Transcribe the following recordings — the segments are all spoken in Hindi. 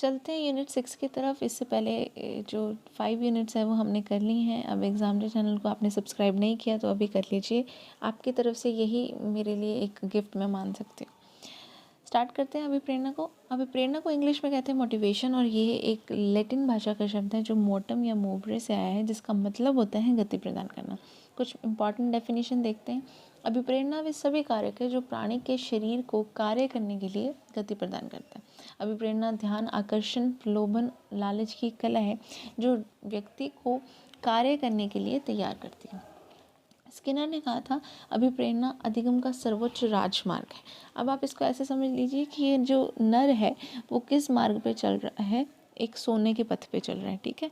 चलते हैं यूनिट 6 की तरफ। इससे पहले जो 5 यूनिट्स हैं वो हमने कर ली हैं। अब एग्ज़ाम डे चैनल को आपने सब्सक्राइब नहीं किया तो अभी कर लीजिए, आपकी तरफ से यही मेरे लिए एक गिफ्ट मैं मान सकती हूँ। स्टार्ट करते हैं अभिप्रेरणा को। अभिप्रेरणा को इंग्लिश में कहते हैं मोटिवेशन, और ये एक लैटिन भाषा का शब्द है जो मोटम या मोवरे से आया है, जिसका मतलब होता है गति प्रदान करना। कुछ इंपॉर्टेंट डेफिनेशन देखते हैं। अभिप्रेरणा वे सभी कारक है जो प्राणी के शरीर को कार्य करने के लिए गति प्रदान करता है। अभिप्रेरणा ध्यान, आकर्षण, प्रलोभन, लालच की कला है जो व्यक्ति को कार्य करने के लिए तैयार करती है। स्किनर ने कहा था अभिप्रेरणा अधिगम का सर्वोच्च राजमार्ग है। अब आप इसको ऐसे समझ लीजिए कि ये जो नर है वो किस मार्ग पे चल रहा है, एक सोने के पथ पे चल रहा है, ठीक है।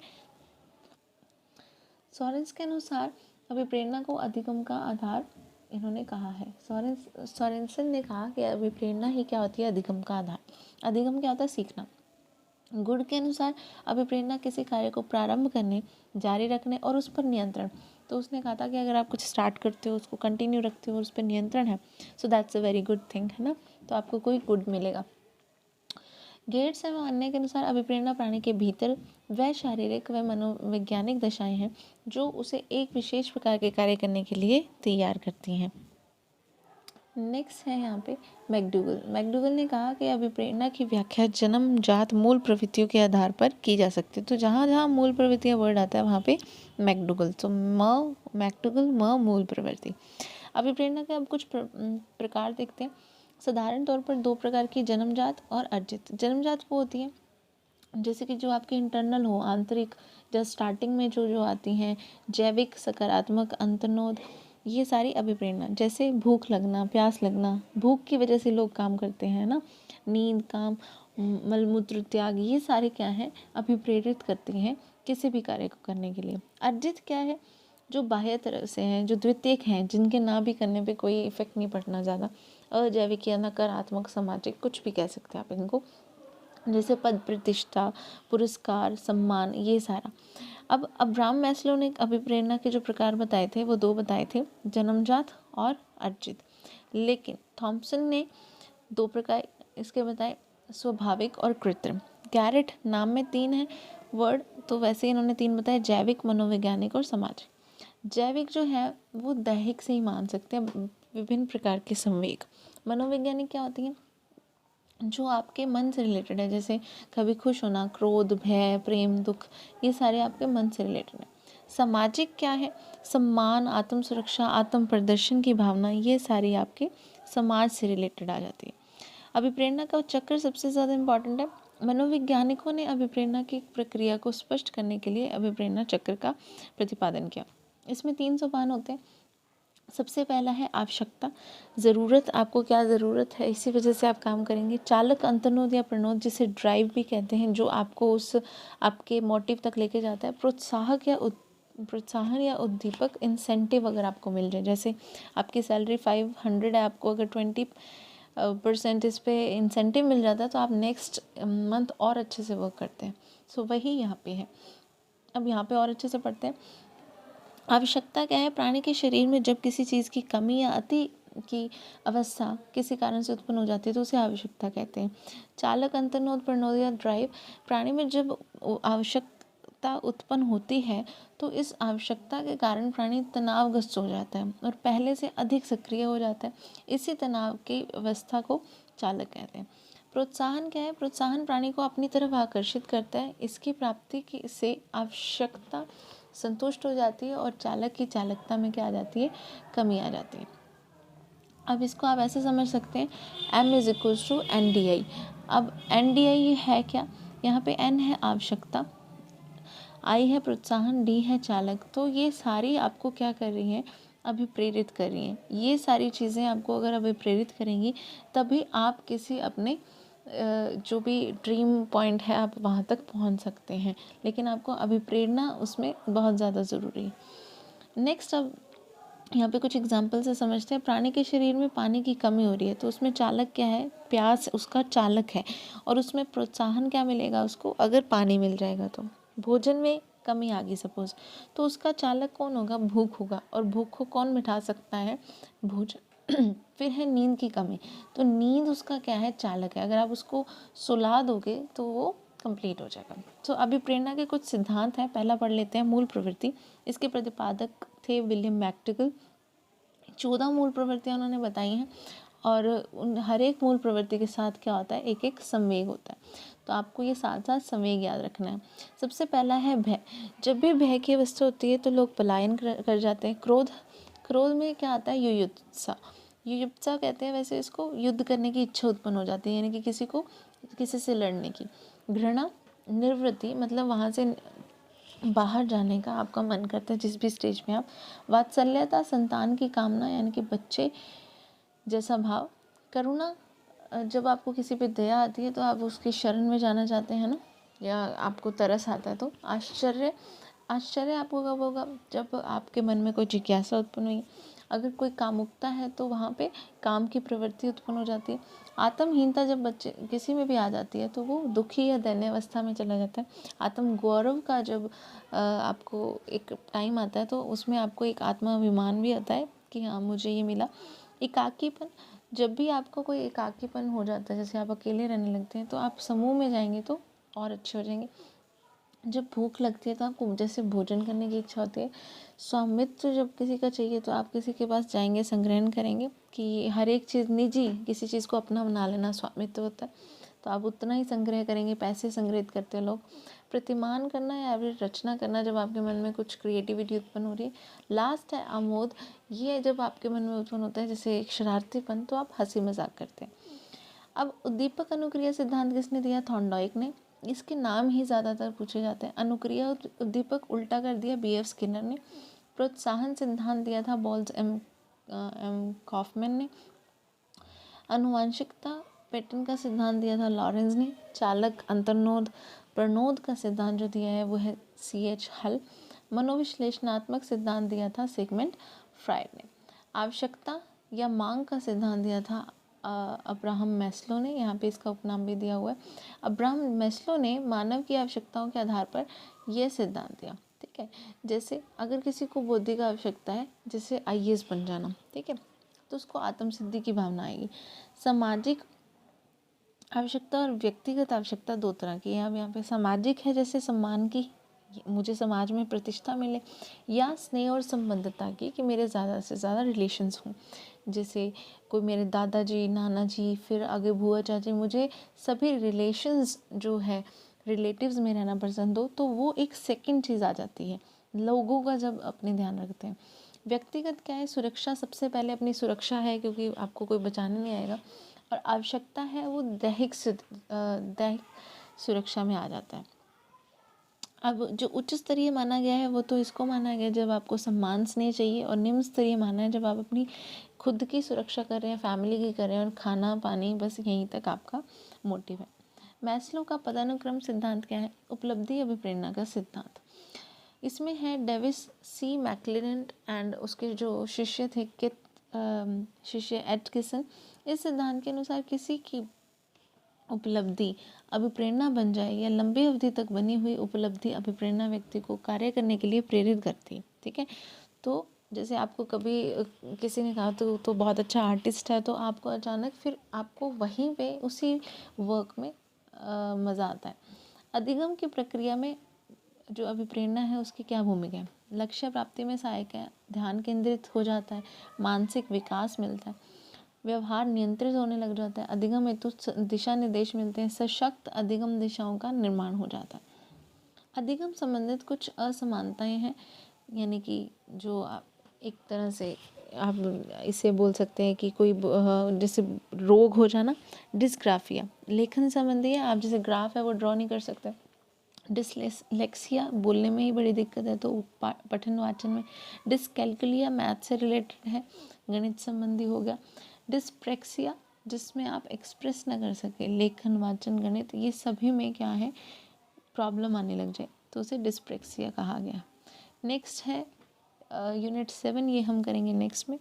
सॉरेंस के अनुसार अभिप्रेरणा को अधिगम का आधार इन्होंने कहा है। सॉरेंसन ने कहा कि अभिप्रेरणा ही क्या होती है, अधिगम का आधार। अधिगम क्या होता है, सीखना। गुण के अनुसार अभिप्रेरणा किसी कार्य को प्रारंभ करने, जारी रखने और उस पर नियंत्रण। तो उसने कहा था कि अगर आप कुछ स्टार्ट करते हो, उसको कंटिन्यू रखते हो और उस पर नियंत्रण है, so that's a very good thing, है ना, तो आपको कोई गुड मिलेगा। गेट्स एवं अन्य के अनुसार अभिप्रेरणा प्राणी के भीतर वह शारीरिक व मनोवैज्ञानिक दशाएं हैं जो उसे एक विशेष प्रकार के कार्य करने के लिए तैयार करती हैं। नेक्स्ट है यहाँ पे मैकडूगल। मैकडूगल ने कहा कि अभिप्रेरणा की व्याख्या जन्मजात मूल प्रवृत्तियों के आधार पर की जा सकती है। तो जहाँ जहाँ मूल प्रवृत्तियाँ वर्ड आता है वहाँ पे मैकडूगल, तो मैकडूगल मूल प्रवृत्ति। अभिप्रेरणा के अब कुछ प्रकार देखते हैं। साधारण तौर पर 2 प्रकार की, जन्मजात और अर्जित। जन्मजात वो होती है जैसे कि जो आपके इंटरनल हो, आंतरिक, जब स्टार्टिंग में जो आती हैं, जैविक, सकारात्मक, अंतर्नोद, ये सारी अभिप्रेरणा। जैसे भूख लगना, प्यास लगना, भूख की वजह से लोग काम करते हैं ना, नींद, काम, मलमूत्र त्याग, ये सारे क्या हैं, अभिप्रेरित करते हैं किसी भी कार्य को करने के लिए। अर्जित क्या है, जो बाह्य तरफ से हैं, जो द्वितीयक हैं, जिनके ना भी करने पे कोई इफेक्ट नहीं पड़ना ज़्यादा, अजैविक या नकारात्मक, सामाजिक, कुछ भी कह सकते हैं आप इनको, जैसे पद प्रतिष्ठा, पुरस्कार, सम्मान, ये सारा। अब अब्राहम मैस्लो ने अभिप्रेरणा के जो प्रकार बताए थे वो 2 बताए थे, जन्मजात और अर्जित। लेकिन थॉम्सन ने 2 प्रकार इसके बताए, स्वाभाविक और कृत्रिम। गैरेट नाम में 3 है वर्ड, तो वैसे इन्होंने 3 बताए, जैविक, मनोवैज्ञानिक और सामाजिक। जैविक जो है वो दैहिक से ही मान सकते हैं, विभिन्न प्रकार के संवेग। मनोवैज्ञानिक क्या होती हैं, जो आपके मन से रिलेटेड है, जैसे कभी खुश होना, क्रोध, भय, प्रेम, दुख, ये सारे आपके मन से रिलेटेड है। सामाजिक क्या है, सम्मान, आत्म सुरक्षा, आत्म प्रदर्शन की भावना, ये सारी आपके समाज से रिलेटेड आ जाती है। अभिप्रेरणा का चक्र सबसे ज़्यादा इम्पॉर्टेंट है। मनोवैज्ञानिकों ने अभिप्रेरणा की प्रक्रिया को स्पष्ट करने के लिए अभिप्रेरणा चक्र का प्रतिपादन किया। इसमें 3 सोपान होते हैं। सबसे पहला है आवश्यकता, ज़रूरत, आपको क्या ज़रूरत है, इसी वजह से आप काम करेंगे। चालक, अंतर्नोद या प्रणोद, जिसे ड्राइव भी कहते हैं, जो आपको उस आपके मोटिव तक लेके जाता है। प्रोत्साहन या उद्दीपक, इंसेंटिव अगर आपको मिल जाए, जैसे आपकी सैलरी 500 है, आपको अगर 20% इस पे इंसेंटिव मिल जाता है तो आप नेक्स्ट मंथ और अच्छे से वर्क करते हैं। सो वही यहाँ पे है। अब यहाँ पे और अच्छे से पढ़ते हैं। आवश्यकता क्या है, प्राणी के शरीर में जब किसी चीज़ की कमी या अति की अवस्था किसी कारण से उत्पन्न हो जाती है तो उसे आवश्यकता कहते हैं। चालक, अंतर्नोद, प्रणोद या ड्राइव, प्राणी में जब आवश्यकता उत्पन्न होती है तो इस आवश्यकता के कारण प्राणी तनावग्रस्त हो जाता है और पहले से अधिक सक्रिय हो जाता है। इसी तनाव की अवस्था को चालक कहते हैं। प्रोत्साहन क्या है, प्रोत्साहन प्राणी को अपनी तरफ आकर्षित करता है। इसकी प्राप्ति से आवश्यकता संतुष्ट हो जाती है और चालक की चालकता में क्या आ जाती है, कमी आ जाती है। अब इसको आप ऐसे समझ सकते हैं, M is equals to NDI। अब NDI है क्या, यहाँ पे N है आवश्यकता, I है प्रोत्साहन, D है चालक। तो ये सारी आपको क्या कर रही हैं, अभिप्रेरित कर रही हैं। ये सारी चीज़ें आपको अगर अभिप्रेरित करेंगी तभी आप किसी अपने जो भी ड्रीम पॉइंट है आप वहाँ तक पहुँच सकते हैं, लेकिन आपको अभिप्रेरणा उसमें बहुत ज़्यादा ज़रूरी है। नेक्स्ट, अब यहाँ पे कुछ एग्जाम्पल से समझते हैं। प्राणी के शरीर में पानी की कमी हो रही है तो उसमें चालक क्या है, प्यास उसका चालक है, और उसमें प्रोत्साहन क्या मिलेगा उसको, अगर पानी मिल जाएगा तो। भोजन में कमी आ गई सपोज, तो उसका चालक कौन होगा, भूख होगा, और भूख को कौन मिटा सकता है, भोजन। फिर है नींद की कमी, तो नींद उसका क्या है, चालक है। अगर आप उसको सुला दोगे तो वो कंप्लीट हो जाएगा। तो अभिप्रेरणा के कुछ सिद्धांत हैं, पहला पढ़ लेते हैं मूल प्रवृत्ति। इसके प्रतिपादक थे विलियम मैक्टिगल। 14 मूल प्रवृत्तियाँ उन्होंने बताई हैं और उन हर एक मूल प्रवृत्ति के साथ क्या होता है, एक एक संवेग होता है। तो आपको ये साथ साथ संवेग याद रखना है। सबसे पहला है भय। जब भी भय की अवस्था होती है तो लोग पलायन कर जाते हैं। क्रोध में क्या आता है, युयुत्सा कहते हैं वैसे इसको, युद्ध करने की इच्छा उत्पन्न हो जाती है, यानी कि किसी से लड़ने की। घृणा, निर्वृत्ति मतलब वहाँ से बाहर जाने का आपका मन करता है जिस भी स्टेज में आप। वात्सल्यता, संतान की कामना यानी कि बच्चे जैसा भाव। करुणा, जब आपको किसी पे दया आती है तो आप उसकी शरण में जाना चाहते हैं ना, या आपको तरस आता है। तो आश्चर्य आपको कब होगा, जब आपके मन में कोई जिज्ञासा उत्पन्न हुई। अगर कोई कामुकता है तो वहाँ पे काम की प्रवृत्ति उत्पन्न हो जाती है। आत्महीनता जब बच्चे किसी में भी आ जाती है तो वो दुखी या दैन्य अवस्था में चला जाता है। आत्म गौरव का जब आपको एक टाइम आता है तो उसमें आपको एक आत्माभिमान भी आता है कि हाँ मुझे ये मिला। एकाकीपन, जब भी आपको कोई एकाकीपन हो जाता है, जैसे आप अकेले रहने लगते हैं, तो आप समूह में जाएंगे तो और अच्छे हो जाएंगे। जब भूख लगती है तो आपको जैसे भोजन करने की इच्छा होती है। स्वामित्व जब किसी का चाहिए तो आप किसी के पास जाएंगे, संग्रहण करेंगे कि हर एक चीज़ निजी, किसी चीज़ को अपना बना लेना स्वामित्व होता है, तो आप उतना ही संग्रह करेंगे। पैसे संग्रहित करते हैं लोग। प्रतिमान करना या फिर रचना करना, जब आपके मन में कुछ क्रिएटिविटी उत्पन्न हो रही है। लास्ट है आमोद, ये जब आपके मन में उत्पन्न होता है जैसे एक शरारतीपन, तो आप हंसी मजाक करते हैं। अब उद्दीपक अनुक्रिया सिद्धांत किसने दिया, थॉर्नडाइक ने। इसके नाम ही ज़्यादातर पूछे जाते हैं। अनुक्रिया उद्दीपक उल्टा कर दिया बी.एफ. स्किनर ने। प्रोत्साहन सिद्धांत दिया था बॉल्स एम कॉफमैन ने। आनुवांशिकता पैटर्न का सिद्धांत दिया था लॉरेंस ने। चालक अंतर्नोद प्रणोद का सिद्धांत जो दिया है वो है C.H. हल। मनोविश्लेषणात्मक सिद्धांत दिया था सिगमंड फ्रायड ने। आवश्यकता या मांग का सिद्धांत दिया था अब्राहम मैस्लो ने। यहाँ पे इसका उपनाम भी दिया हुआ है। अब्राहम मैस्लो ने मानव की आवश्यकताओं के आधार पर यह सिद्धांत दिया, ठीक है। जैसे अगर किसी को बौद्धिक आवश्यकता है, जैसे IAS बन जाना, ठीक है, तो उसको आत्मसिद्धि की भावना आएगी। सामाजिक आवश्यकता और व्यक्तिगत आवश्यकता दो तरह की है। अब यहाँ पे सामाजिक है जैसे सम्मान की, मुझे समाज में प्रतिष्ठा मिले, या स्नेह और संबंधता की कि मेरे ज़्यादा से ज़्यादा रिलेशंस हों। जैसे कोई मेरे दादाजी, नाना जी, फिर आगे बुआ चाची, मुझे सभी रिलेशंस जो है रिलेटिव्स में रहना पसंद हो, तो वो एक सेकंड चीज़ आ जाती है लोगों का जब अपने ध्यान रखते हैं। व्यक्तिगत क्या है, सुरक्षा, सबसे पहले अपनी सुरक्षा है क्योंकि आपको कोई बचाने नहीं आएगा। और आवश्यकता है वो दैहिक सुरक्षा में आ जाता है। अब जो उच्च स्तरीय माना गया है वो तो इसको माना गया जब आपको सम्मान स्नेह चाहिए, और निम्न स्तरीय माना है जब आप अपनी खुद की सुरक्षा कर रहे हैं, फैमिली की कर रहे हैं, और खाना पानी बस यहीं तक आपका मोटिव है। मैस्लो का पदानुक्रम सिद्धांत क्या है, उपलब्धि अभिप्रेरणा का सिद्धांत। इसमें है डेविस C. मैक्लेरेंट एंड उसके जो शिष्य थे शिष्य एटकिसन। इस सिद्धांत के अनुसार किसी की उपलब्धि अभिप्रेरणा बन जाए या लंबी अवधि तक बनी हुई उपलब्धि अभिप्रेरणा व्यक्ति को कार्य करने के लिए प्रेरित करती है, ठीक है। तो जैसे आपको कभी किसी ने कहा तो बहुत अच्छा आर्टिस्ट है, तो आपको अचानक फिर आपको वहीं पे उसी वर्क में मज़ा आता है। अधिगम की प्रक्रिया में जो अभिप्रेरणा है उसकी क्या भूमिका है, लक्ष्य प्राप्ति में सहायक है, ध्यान केंद्रित हो जाता है, मानसिक विकास मिलता है, व्यवहार नियंत्रित होने लग जाता है, अधिगम हेतु दिशा निर्देश मिलते हैं, सशक्त अधिगम दिशाओं का निर्माण हो जाता है। अधिगम संबंधित कुछ असमानताएं हैं, यानी कि जो एक तरह से आप इसे बोल सकते हैं कि कोई जैसे रोग हो जाना, डिस्ग्राफिया लेखन संबंधी है, आप जैसे ग्राफ है वो ड्रॉ नहीं कर सकते। डिसलेक्सिया बोलने में ही बड़ी दिक्कत है तो पठन वाचन में। डिसकैल्कुलिया मैथ से रिलेटेड है, गणित संबंधी हो गया। डिस्प्रेक्सिया जिसमें आप एक्सप्रेस ना कर सके, लेखन वाचन गणित ये सभी में क्या है प्रॉब्लम आने लग जाए तो उसे डिस्प्रेक्सिया कहा गया। नेक्स्ट है यूनिट 7, ये हम करेंगे नेक्स्ट में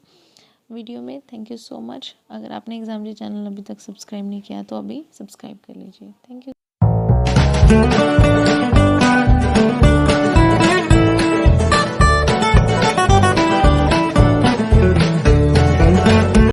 वीडियो में। Thank you so much. अगर आपने एग्जाम जी चैनल अभी तक सब्सक्राइब नहीं किया तो अभी सब्सक्राइब कर लीजिए। Thank you.